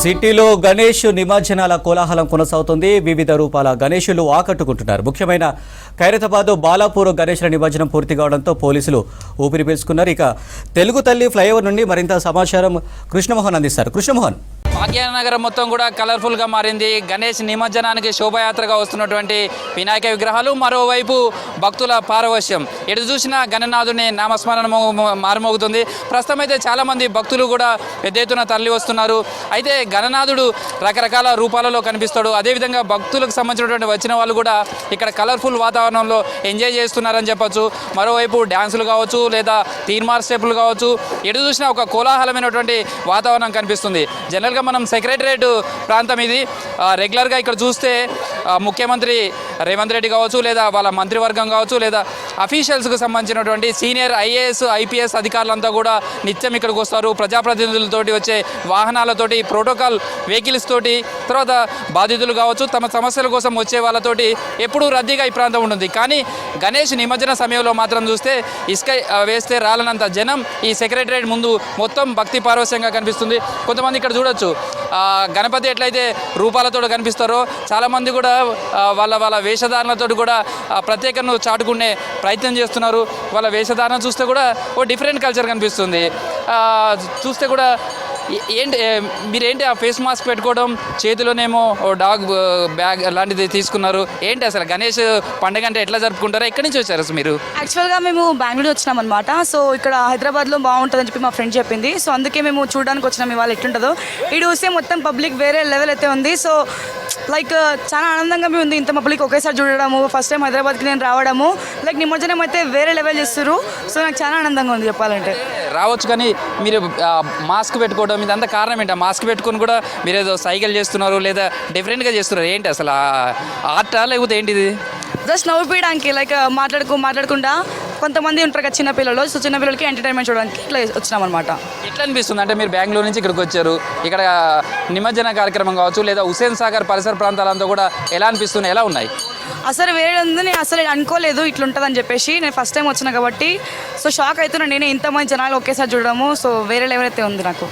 సిటీలో గణేష్ నిమజ్జనాల కోలాహలం కొనసాగుతుంది. వివిధ రూపాల గణేషులు ఆకట్టుకుంటున్నారు. ముఖ్యమైన ఖైరతాబాద్ బాలాపూర్ గణేష్ల నిమజ్జనం పూర్తి కావడంతో పోలీసులు ఊపిరి పీల్చుకున్నారు. ఇక తెలుగు తల్లి ఫ్లైఓవర్ నుండి మరింత సమాచారం కృష్ణమోహన్ అందిస్తారు. కృష్ణమోహన్. భాగ్యనగరం మొత్తం కూడా కలర్ఫుల్గా మారింది. గణేష్ నిమజ్జనానికి శోభయాత్రగా వస్తున్నటువంటి వినాయక విగ్రహాలు, మరోవైపు భక్తుల పారవశ్యం. ఎటు చూసినా గణనాథుని నామస్మరణ మారుమోగుతుంది. ప్రస్తుతం అయితే చాలామంది భక్తులు కూడా పెద్ద ఎత్తున తరలి వస్తున్నారు. అయితే గణనాథుడు రకరకాల రూపాలలో కనిపిస్తాడు. అదేవిధంగా భక్తులకు సంబంధించినటువంటి వచ్చిన వాళ్ళు కూడా ఇక్కడ కలర్ఫుల్ వాతావరణంలో ఎంజాయ్ చేస్తున్నారని చెప్పొచ్చు. మరోవైపు డ్యాన్సులు కావచ్చు, లేదా తీన్మార్ స్టెప్పులు కావచ్చు, ఎటు చూసినా ఒక కోలాహలమైనటువంటి వాతావరణం కనిపిస్తుంది. జనరల్గా మనం సెక్రటరేట్ ప్రాంతం ఇది. రెగ్యులర్గా ఇక్కడ చూస్తే ముఖ్యమంత్రి రేవంత్ రెడ్డి కావచ్చు, లేదా వాళ్ళ మంత్రివర్గం కావచ్చు, లేదా అఫీషియల్స్కి సంబంధించినటువంటి సీనియర్ ఐఏఎస్ ఐపీఎస్ అధికారులంతా కూడా నిత్యం ఇక్కడికి వస్తారు. ప్రజాప్రతినిధులతోటి వచ్చే వాహనాలతోటి, ప్రోటోకాల్ వెహికల్స్ తోటి, తర్వాత బాధితులు కావచ్చు, తమ సమస్యల కోసం వచ్చే వాళ్ళతోటి ఎప్పుడూ రద్దీగా ఈ ప్రాంతం ఉంటుంది. కానీ గణేష్ నిమజ్జన సమయంలో మాత్రం చూస్తే ఇసుక వేస్తే రాలనంత జనం ఈ సెక్రటరేట్ ముందు మొత్తం భక్తి పారవశ్యంగా కనిపిస్తుంది. కొంతమంది ఇక్కడ చూడొచ్చు గణపతి ఎట్లయితే రూపాలతో కనిపిస్తారో చాలామంది కూడా వాళ్ళ వేషధారణతో కూడా ప్రత్యేకను చాటుకునే ప్రయత్నం చేస్తున్నారు. వాళ్ళ వేషధారణ చూస్తే కూడా ఓ డిఫరెంట్ కల్చర్ కనిపిస్తుంది. చూస్తే కూడా మీరేంటి ఆ ఫేస్ మాస్క్ పెట్టుకోవడం, చేతిలోనేమో డాగ్ బ్యాగ్ లాంటిది తీసుకున్నారు, ఏంటి అసలు గణేష్ పండుగ అంటే ఎట్లా జరుపుకుంటారో? ఎక్కడి నుంచి వచ్చారు అసలు మీరు? యాక్చువల్గా మేము బెంగళూరు వచ్చినాం అనమాట. సో ఇక్కడ హైదరాబాద్లో బాగుంటుందని చెప్పి మా ఫ్రెండ్ చెప్పింది. సో అందుకే మేము చూడడానికి వచ్చినాం ఇవాళ ఎట్లుంటుందో. ఈ చూస్తే మొత్తం పబ్లిక్ వేరే లెవెల్ అయితే ఉంది. సో లైక్ చాలా ఆనందంగా ఉంది ఇంత పబ్లిక్ ఒకేసారి చూడడము. ఫస్ట్ టైం హైదరాబాద్కి నేను రావడము, లైక్ నిమజ్జనం అయితే వేరే లెవెల్ చేస్తారు. సో నాకు చాలా ఆనందంగా ఉంది చెప్పాలంటే. రావచ్చు, కానీ మీరు మాస్క్ పెట్టుకోవడం ఇదంతా కారణం ఏంటి? మాస్క్ పెట్టుకుని కూడా మీరు ఏదో సైకిల్ చేస్తున్నారు, లేదా డిఫరెంట్గా చేస్తున్నారు, ఏంటి అసలు ఆర్టా లేకపోతే ఏంటిది? జస్ట్ నవ్వుపీయడానికి, లైక్ మాట్లాడకుండా కొంతమంది ఉంటారు కదా చిన్నపిల్లలు. సో చిన్నపిల్లలకి ఎంటర్టైన్మెంట్ చూడడానికి ఇట్లా వచ్చినాం అనమాట. ఎట్లా అనిపిస్తుంది అంటే మీరు బెంగళూరు నుంచి ఇక్కడికి వచ్చారు, ఇక్కడ నిమజ్జన కార్యక్రమం కావచ్చు, లేదా హుస్సేన్ సాగర్ పరిసర ప్రాంతాలంతా కూడా ఎలా అనిపిస్తున్నాయి, ఎలా ఉన్నాయి? అసలు వేరే ఉంది. నేను అసలు అనుకోలేదు ఇట్లా ఉంటుందని చెప్పేసి. నేను ఫస్ట్ టైం వచ్చినా కాబట్టి సో షాక్ అవుతున్నాను. నేనే ఇంతమంది జనాలు ఒకేసారి చూడడము. సో వేరే లెవెల్ అయితే ఉంది నాకు.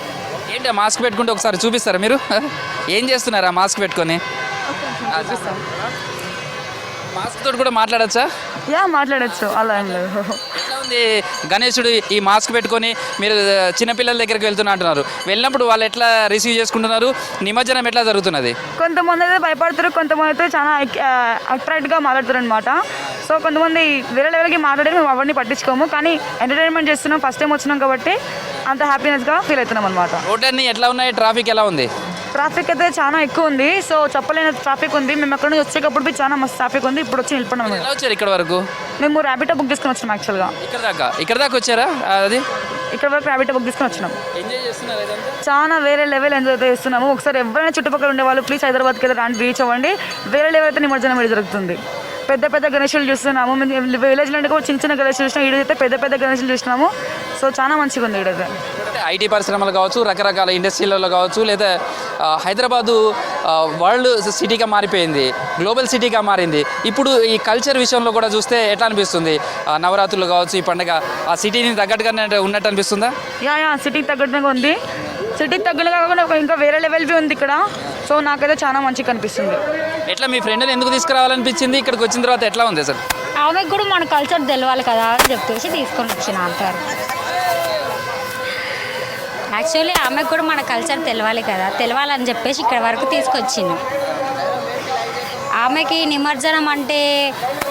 ఏంటి ఆ మాస్క్ పెట్టుకుంటే ఒకసారి చూపిస్తారా మీరు? ఏం చేస్తున్నారు ఆ మాస్క్ పెట్టుకొని? మాస్క్ తోటి కూడా మాట్లాడచ్చా? మాట్లాడచ్చు, అలా ఏం లేదు. ఎట్లా ఉంది గణేశుడు ఈ మాస్క్ పెట్టుకొని మీరు చిన్నపిల్లల దగ్గరికి వెళ్తున్నా అంటున్నారు, వెళ్ళినప్పుడు వాళ్ళు ఎట్లా రిసీవ్ చేసుకుంటున్నారు? నిమజ్జనం ఎట్లా జరుగుతున్నది? కొంతమంది అయితే భయపడతారు, కొంతమంది అయితే చాలా అట్రాక్ట్గా మాట్లాడుతారు అనమాట. సో కొంతమంది వేరే లెవెల్కి మాట్లాడి మేము అవన్నీ పట్టించుకోము, కానీ ఎంటర్టైన్మెంట్ చేస్తున్నాం. ఫస్ట్ టైం వచ్చినాం కాబట్టి అంత హ్యాపీనెస్గా ఫీల్ అవుతున్నాం అనమాట. రోడ్లన్నీ ఎట్లా ఉన్నాయి? ట్రాఫిక్ ఎలా ఉంది? ట్రాఫిక్ అయితే చాలా ఎక్కువ ఉంది. సో చెప్పలేని ట్రాఫిక్ ఉంది. మేము ఎక్కడ నుంచి వచ్చేటప్పుడు చాలా మస్తు ట్రాఫిక్ ఉంది. ఇప్పుడు వచ్చి నిలిపడం. ఎలా వచ్చారు ఇక్కడ వరకు? మేము ర్యాపిడో బుక్ చేసుకుని వచ్చినాం. యాక్చువల్గా ఇక్కడ దాకా వచ్చారా? అది ఇక్కడ వరకు ర్యాపిడో బుక్ చేసుకుని వచ్చినాం. ఎంజాయ్ చేస్తున్నారు, చాలా వేరే లెవెల్ ఎంజాయ్ చేస్తున్నాము. ఒకసారి ఎవరైనా చుట్టుపక్కల ఉండే వాళ్ళు ప్లీజ్ హైదరాబాద్కి వెళ్ళి రాండి, రీచ్ అవ్వండి. వేరే లెవెల్ అయితే నిమజ్జనం మీద జరుగుతుంది. పెద్ద పెద్ద గణేషులు చూస్తున్నాము. విలేజ్ నుండి కూడా చిన్న చిన్న గణేషులు చూసినాం. ఈడైతే పెద్ద పెద్ద గణేషులు చూసినాము. సో చాలా మంచిగా ఉంది ఈడైతే. ఐటీ పరిశ్రమలు కావచ్చు, రకరకాల ఇండస్ట్రీలలో కావచ్చు, లేదా హైదరాబాదు వరల్డ్ సిటీగా మారిపోయింది, గ్లోబల్ సిటీగా మారింది. ఇప్పుడు ఈ కల్చర్ విషయంలో కూడా చూస్తే ఎట్లా అనిపిస్తుంది? నవరాత్రులు కావచ్చు, ఈ పండుగ ఆ సిటీని తగ్గట్టుగానే ఉన్నట్టు అనిపిస్తుందా? సిటీకి తగ్గట్టుగా ఉంది. సిటీకి తగ్గట్టుగా కాకుండా ఇంకా వేరే లెవెల్వి ఉంది ఇక్కడ. సో నాకైతే చాలా మంచిగా అనిపిస్తుంది. ఎట్లా మీ ఫ్రెండ్ని ఎందుకు తీసుకురావాలనిపించింది? ఇక్కడికి వచ్చిన తర్వాత ఎట్లా ఉంది సార్? ఆమెకు కూడా మన కల్చర్ తెలవాలి కదా అని చెప్పేసి తీసుకొని వచ్చిన అంటారు. యాక్చువల్లీ ఆమెకు కూడా మన కల్చర్ తెలవాలని చెప్పేసి ఇక్కడ వరకు తీసుకొచ్చింది. ఆమెకి నిమజ్జనం అంటే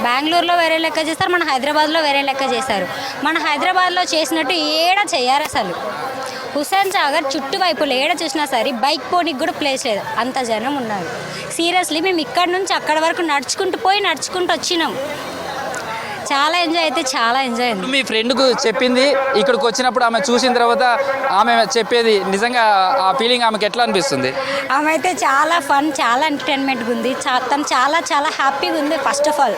బెంగళూరులో వేరే లెక్క చేస్తారు, మన హైదరాబాద్లో వేరే లెక్క చేస్తారు. మన హైదరాబాద్లో చేసినట్టు ఏడ చేయరు అసలు. హుస్సేన్ సాగర్ చుట్టువైపులు ఏడ చూసినా సరే బైక్ పోనీకి కూడా ప్లేస్ లేదు, అంత జనం ఉన్నారు. సీరియస్లీ మేము ఇక్కడ నుంచి అక్కడ వరకు నడుచుకుంటూ వచ్చినాం. చాలా ఎంజాయ్ అయింది. మీ ఫ్రెండ్కు చెప్పింది, ఇక్కడికి వచ్చినప్పుడు ఆమె చూసిన తర్వాత ఆమె చెప్పేది నిజంగా ఆ ఫీలింగ్ ఆమెకి ఎట్లా అనిపిస్తుంది? ఆమె అయితే చాలా ఫన్, చాలా ఎంటర్టైన్మెంట్గా ఉంది. తను చాలా హ్యాపీగా ఉంది. ఫస్ట్ ఆఫ్ ఆల్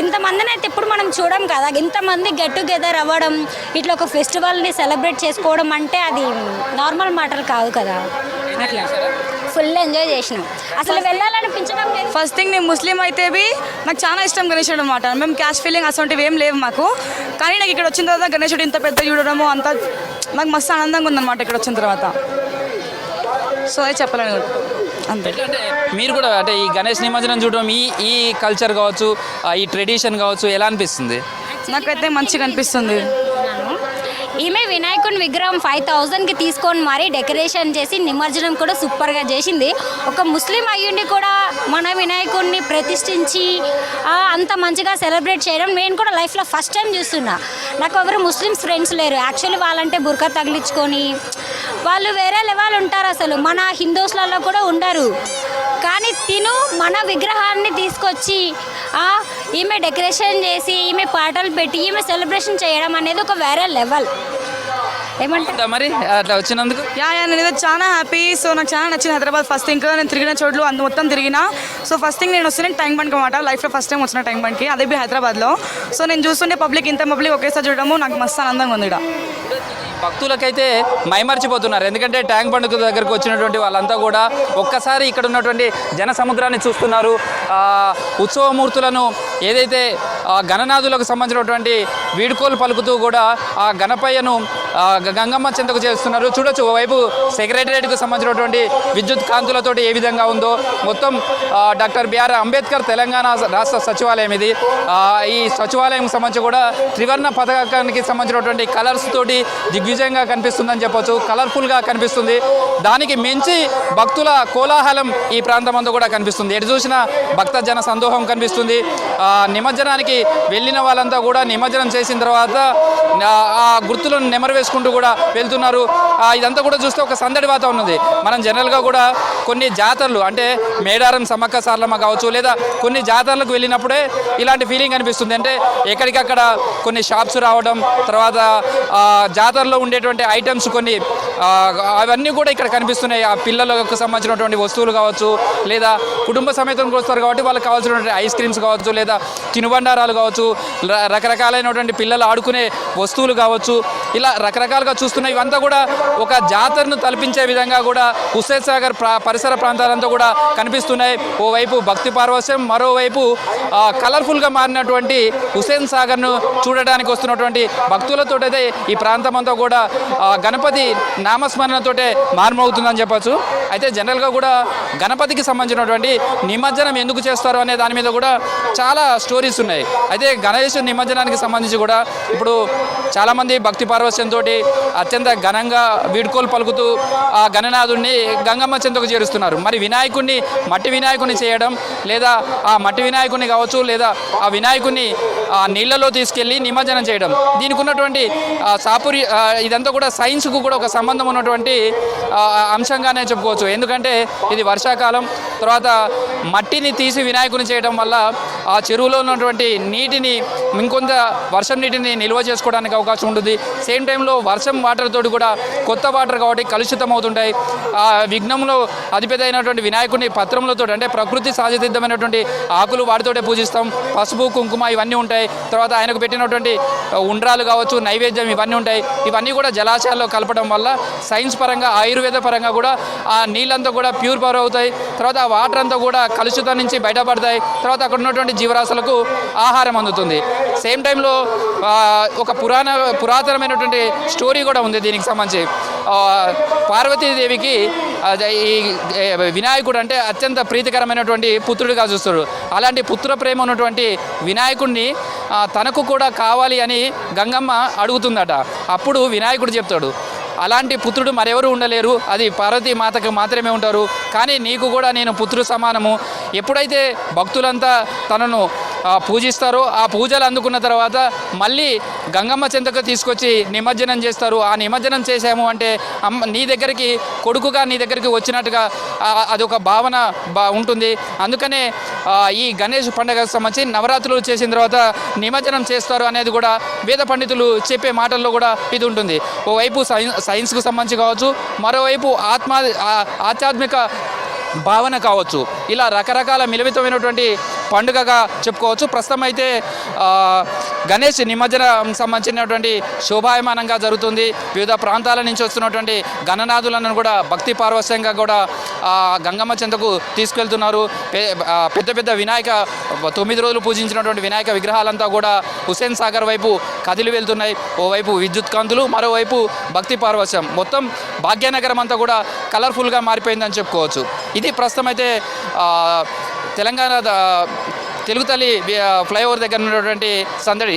ఇంతమందిని అయితే ఇప్పుడు మనం చూడం కదా, ఇంతమంది గెట్ టుగెదర్ అవ్వడం, ఇట్లా ఒక ఫెస్టివల్ని సెలబ్రేట్ చేసుకోవడం అంటే అది నార్మల్ మాటలు కాదు కదా. అట్లా ఫుల్ ఎంజాయ్ చేసినాం. అసలు వెళ్ళాలనిపించడం లేదు. ఫస్ట్ థింగ్ నేను ముస్లిం అయితే నాకు చాలా ఇష్టం గణేశుడు అనమాట. మేము క్యాష్ ఫీలింగ్ అసలు ఏం లేవు మాకు. కానీ నాకు ఇక్కడ వచ్చిన తర్వాత గణేశుడు ఇంత పెద్ద చూడడము అంతా నాకు మస్తు ఆనందంగా ఉందన్నమాట ఇక్కడ వచ్చిన తర్వాత. సో అది చెప్పాలని అంతే. అంటే మీరు కూడా అంటే ఈ గణేష్ నిమజ్జనం చూడడం ఈ కల్చర్ కావచ్చు, ఈ ట్రెడిషన్ కావచ్చు, ఎలా అనిపిస్తుంది? నాకైతే మంచిగా అనిపిస్తుంది. ఈమె వినాయకుని విగ్రహం 5,000కి తీసుకొని మరి డెకరేషన్ చేసి నిమజ్జనం కూడా సూపర్గా చేసింది. ఒక ముస్లిం అయ్యుండి కూడా మన వినాయకుడిని ప్రతిష్ఠించి అంత మంచిగా సెలబ్రేట్ చేయడం నేను కూడా లైఫ్లో ఫస్ట్ టైం చూస్తున్నా. నాకు ఎవరు ముస్లిమ్స్ ఫ్రెండ్స్ లేరు. యాక్చువల్లీ వాళ్ళంటే బుర్కా తగిలించుకొని వాళ్ళు వేరే లెవెల్ ఉంటారు, అసలు మన హిందూస్లలో కూడా ఉండరు. కానీ తిను మన విగ్రహాన్ని తీసుకొచ్చి ఈమె డెకరేషన్ చేసి ఈమె పాటలు పెట్టి ఈమె సెలబ్రేషన్ చేయడం అనేది ఒక వేరే లెవెల్. ఏమంటా మరి అట్లా వచ్చినందుకు నేనైతే చాలా హ్యాపీ. సో నాకు చాలా నచ్చింది హైదరాబాద్. ఫస్ట్ ఇంకా నేను తిరిగిన చోట్లు మొత్తం తిరిగిన. సో ఫస్ట్ థింగ్ నేను వస్తున్నాను ట్యాంక్ బండ్కి అనమాట. లైఫ్లో ఫస్ట్ టైం వచ్చిన ట్యాంక్ బండ్కి, అదే హైదరాబాద్లో. సో నేను చూస్తుంటే ఇంత పబ్లిక్ ఒకేసారి చూడడము నాకు మస్తు ఆనందంగా ఉంది ఇక్కడ. భక్తులకైతే మైమర్చిపోతున్నారు. ఎందుకంటే ట్యాంక్ బండ్ దగ్గరకు వచ్చినటువంటి వాళ్ళంతా కూడా ఒక్కసారి ఇక్కడ ఉన్నటువంటి జన సముద్రాన్ని చూస్తున్నారు. ఉత్సవమూర్తులను ఏదైతే గణనాథులకు సంబంధించినటువంటి వీడుకోలు పలుకుతూ కూడా ఆ గణపయ్యను గంగమ్మ చెంతకు చేస్తున్నారు. చూడొచ్చు ఓవైపు సెక్రటరియట్కు సంబంధించినటువంటి విద్యుత్ కాంతులతోటి ఏ విధంగా ఉందో. మొత్తం డాక్టర్ బిఆర్ అంబేద్కర్ తెలంగాణ రాష్ట్ర సచివాలయం ఇది. ఈ సచివాలయం సంబంధించి కూడా త్రివర్ణ పథకానికి సంబంధించినటువంటి కలర్స్ తోటి దిగ్విజయంగా కనిపిస్తుందని చెప్పొచ్చు. కలర్ఫుల్గా కనిపిస్తుంది. దానికి మించి భక్తుల కోలాహలం ఈ ప్రాంతం అంతా కూడా కనిపిస్తుంది. ఎటు చూసినా భక్త జన సందోహం కనిపిస్తుంది. నిమజ్జనానికి వెళ్ళిన వాళ్ళంతా కూడా నిమజ్జనం చేసిన తర్వాత ఆ గుర్తులను నెమరు వేసుకుంటూ కూడా వెళ్తున్నారు. ఇదంతా కూడా చూస్తే ఒక సందడి వాతావరణం ఉంది. మనం జనరల్గా కూడా కొన్ని జాతరలు అంటే మేడారం సమ్మక్క సారలమ్మ కావచ్చు, లేదా కొన్ని జాతరలకు వెళ్ళినప్పుడే ఇలాంటి ఫీలింగ్ అనిపిస్తుంది. అంటే ఎక్కడికక్కడ కొన్ని షాప్స్ రావడం, తర్వాత జాతరలో ఉండేటువంటి ఐటమ్స్ కొన్ని అవన్నీ కూడా ఇక్కడ కనిపిస్తున్నాయి. ఆ పిల్లలకు సంబంధించినటువంటి వస్తువులు కావచ్చు, లేదా కుటుంబ సమేతంగా వస్తారు కాబట్టి వాళ్ళకి కావాల్సినటువంటి ఐస్ క్రీమ్స్ కావచ్చు, లేదా తినుబండారాలు కావచ్చు, రకరకాలైనటువంటి పిల్లలు ఆడుకునే వస్తువులు కావచ్చు, ఇలా రకరకాలుగా చూస్తున్నాయి. ఇవంతా కూడా ఒక జాతరను తలపించే విధంగా కూడా హుస్సేన్ సాగర్ పరిసర ప్రాంతాలంతా కూడా కనిపిస్తున్నాయి. ఓవైపు భక్తి పార్వశ్యం, మరోవైపు కలర్ఫుల్గా మారినటువంటి హుస్సేన్ సాగర్ను చూడడానికి వస్తున్నటువంటి భక్తులతోటైతే ఈ ప్రాంతం అంతా కూడా గణపతి నామస్మరణతోటే మార్మవుతుందని చెప్పచ్చు. అయితే జనరల్గా కూడా గణపతికి సంబంధించినటువంటి నిమజ్జనం ఎందుకు చేస్తారు అనే దాని మీద కూడా చాలా స్టోరీస్ ఉన్నాయి. అయితే గణేష్ నిమజ్జనానికి సంబంధించి కూడా ఇప్పుడు చాలామంది భక్తి పార్వశ్యంతో అత్యంత ఘనంగా వీడ్కోలు పలుకుతూ ఆ గణనాథుడిని గంగమ్మ చెంతకు చేరుస్తున్నారు. మరి వినాయకుడిని మట్టి వినాయకుడిని చేయడం, లేదా ఆ మట్టి వినాయకుడిని కావచ్చు, లేదా ఆ వినాయకుడిని నీళ్లలో తీసుకెళ్ళి నిమజ్జనం చేయడం, దీనికి ఉన్నటువంటి ఇదంతా కూడా సైన్స్కు కూడా ఒక సంబంధం ఉన్నటువంటి అంశంగానే చెప్పుకోవచ్చు. ఎందుకంటే ఇది వర్షాకాలం, తర్వాత మట్టిని తీసి వినాయకుని చేయడం వల్ల ఆ చెరువులో ఉన్నటువంటి నీటిని ఇంకొంత వర్షం నీటిని నిల్వ చేసుకోవడానికి అవకాశం ఉంటుంది. సేమ్ టైంలో వర్షం వాటర్ తోటి కూడా కొత్త వాటర్ కాబట్టి కలుషితం అవుతుంటాయి. ఆ విఘ్నంలో అతిపెద్దైనటువంటి వినాయకుడిని పత్రములతో అంటే ప్రకృతి సహజసిద్ధమైనటువంటి ఆకులు వాటితోటే పూజిస్తాం. పసుపు కుంకుమ ఇవన్నీ ఉంటాయి. తర్వాత ఆయనకు పెట్టినటువంటి ఉండ్రాలు కావచ్చు, నైవేద్యం ఇవన్నీ ఉంటాయి. ఇవన్నీ కూడా జలాశయాల్లో కలపడం వల్ల సైన్స్ పరంగా, ఆయుర్వేద పరంగా కూడా ఆ నీళ్ళంతా కూడా ప్యూర్ అవుతాయి. తర్వాత ఆ వాటర్ అంతా కూడా కలుషితం నుంచి బయటపడతాయి. తర్వాత అక్కడ ఉన్నటువంటి జీవరాశులకు ఆహారం అందుతుంది. సేమ్ టైంలో ఒక పురాతనమైనటువంటి స్టోరీ కూడా ఉంది దీనికి సంబంధించి. పార్వతీదేవికి ఈ వినాయకుడు అంటే అత్యంత ప్రీతికరమైనటువంటి పుత్రుడిగా చూస్తాడు. అలాంటి పుత్ర ప్రేమ ఉన్నటువంటి వినాయకుడిని తనకు కూడా కావాలి అని గంగమ్మ అడుగుతుందట. అప్పుడు వినాయకుడు చెప్తాడు, అలాంటి పుత్రుడు మరెవరు ఉండలేరు, అది పార్వతీ మాతకు మాత్రమే ఉంటారు. కానీ నీకు కూడా నేను పుత్రుడు సమానము. ఎప్పుడైతే భక్తులంతా తనను పూజిస్తారో ఆ పూజలు అందుకున్న తర్వాత మళ్ళీ గంగమ్మ చెంతకు తీసుకొచ్చి నిమజ్జనం చేస్తారు. ఆ నిమజ్జనం చేసాము అంటే నీ దగ్గరికి కొడుకుగా నీ దగ్గరికి వచ్చినట్టుగా అదొక భావన ఉంటుంది. అందుకనే ఈ గణేష్ పండుగకు సంబంధించి నవరాత్రులు చేసిన తర్వాత నిమజ్జనం చేస్తారు అనేది కూడా వేద పండితులు చెప్పే మాటల్లో కూడా ఇది ఉంటుంది. ఓవైపు సైన్స్కు సంబంధించి కావచ్చు, మరోవైపు ఆధ్యాత్మిక భావన కావచ్చు, ఇలా రకరకాల మిళితమైనటువంటి పండుగగా చెప్పుకోవచ్చు. ప్రస్తుతం అయితే గణేష్ నిమజ్జనం సంబంధించినటువంటి శోభాయమానంగా జరుగుతుంది. వివిధ ప్రాంతాల నుంచి వస్తున్నటువంటి గణనాథులను కూడా భక్తి పార్వశ్యంగా కూడా గంగమ్మ చెంతకు తీసుకెళ్తున్నారు. పెద్ద పెద్ద వినాయక 9 రోజులు పూజించినటువంటి వినాయక విగ్రహాలంతా కూడా హుస్సేన్ సాగర్ వైపు కదిలి వెళ్తున్నాయి. ఓవైపు విద్యుత్ కాంతులు, మరోవైపు భక్తి పార్వశ్యం. మొత్తం భాగ్యనగరం అంతా కూడా కలర్ఫుల్గా మారిపోయిందని చెప్పుకోవచ్చు. ఇది ప్రస్తుతం అయితే తెలంగాణ తెలుగు తల్లి ఫ్లైఓవర్ దగ్గర ఉన్నటువంటి సందడి.